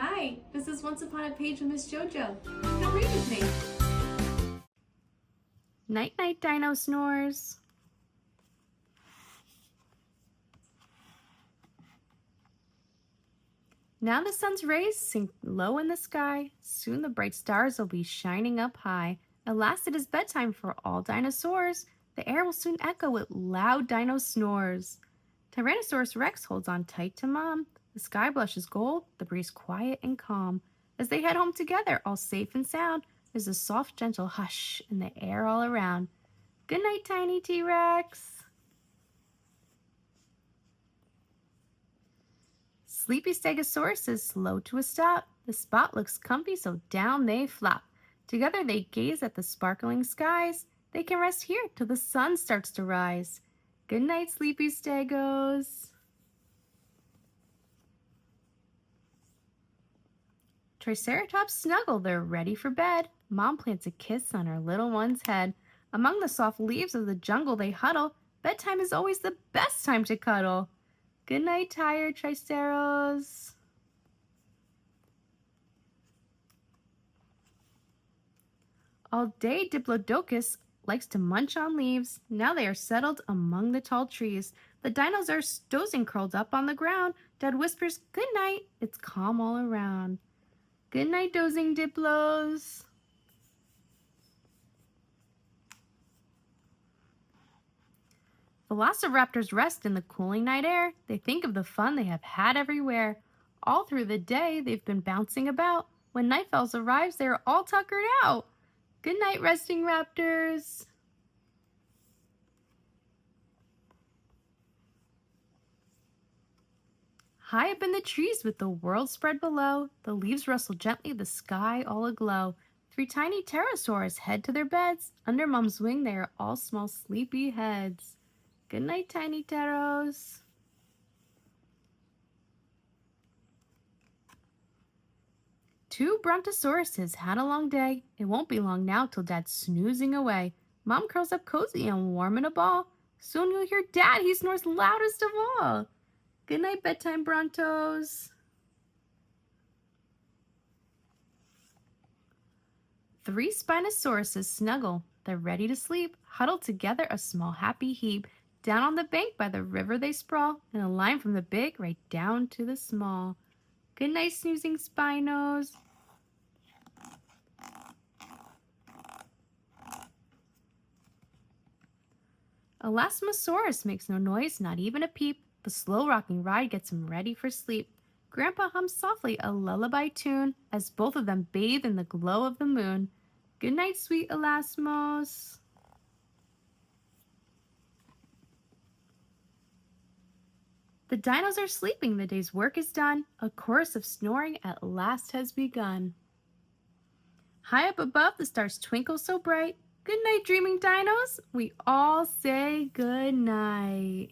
Hi, this is Once Upon a Page with Miss JoJo. Come read with me. Night night, Dino-Snores. Now the sun's rays sink low in the sky. Soon the bright stars will be shining up high. At last it is bedtime for all dinosaurs. The air will soon echo with loud dino snores. Tyrannosaurus Rex holds on tight to Mom. The sky blushes gold, the breeze quiet and calm. As they head home together, all safe and sound, there's a soft, gentle hush in the air all around. Good night, tiny T-Rex. Sleepy Stegosaurus is slow to a stop. The spot looks comfy, so down they flop. Together they gaze at the sparkling skies. They can rest here till the sun starts to rise. Good night, Sleepy Stegos. Triceratops snuggle, they're ready for bed. Mom plants a kiss on her little one's head. Among the soft leaves of the jungle they huddle. Bedtime is always the best time to cuddle. Good night, tired Triceros. All day Diplodocus likes to munch on leaves. Now they are settled among the tall trees. The dinos are dozing curled up on the ground. Dad whispers, good night. It's calm all around. Good night, dozing Diplos. Velociraptors rest in the cooling night air. They think of the fun they have had everywhere. All through the day, they've been bouncing about. When nightfall arrives, they are all tuckered out. Good night, resting raptors. High up in the trees with the world spread below, the leaves rustle gently, the sky all aglow. 3 tiny pterosaurs head to their beds. Under Mom's wing, they are all small sleepy heads. Good night, tiny pteros. Two brontosauruses had a long day. It won't be long now till Dad's snoozing away. Mom curls up cozy and warm in a ball. Soon you'll hear Dad, he snores loudest of all. Good night, bedtime Brontos. 3 Spinosauruses snuggle. They're ready to sleep. Huddled together, a small happy heap. Down on the bank by the river they sprawl, in a line from the big right down to the small. Good night, snoozing Spinos. Elasmosaurus makes no noise, not even a peep. The slow rocking ride gets him ready for sleep. Grandpa hums softly a lullaby tune as both of them bathe in the glow of the moon. Good night, sweet Elasmos. The dinos are sleeping, the day's work is done. A chorus of snoring at last has begun. High up above, the stars twinkle so bright. Good night, dreaming dinos. We all say good night.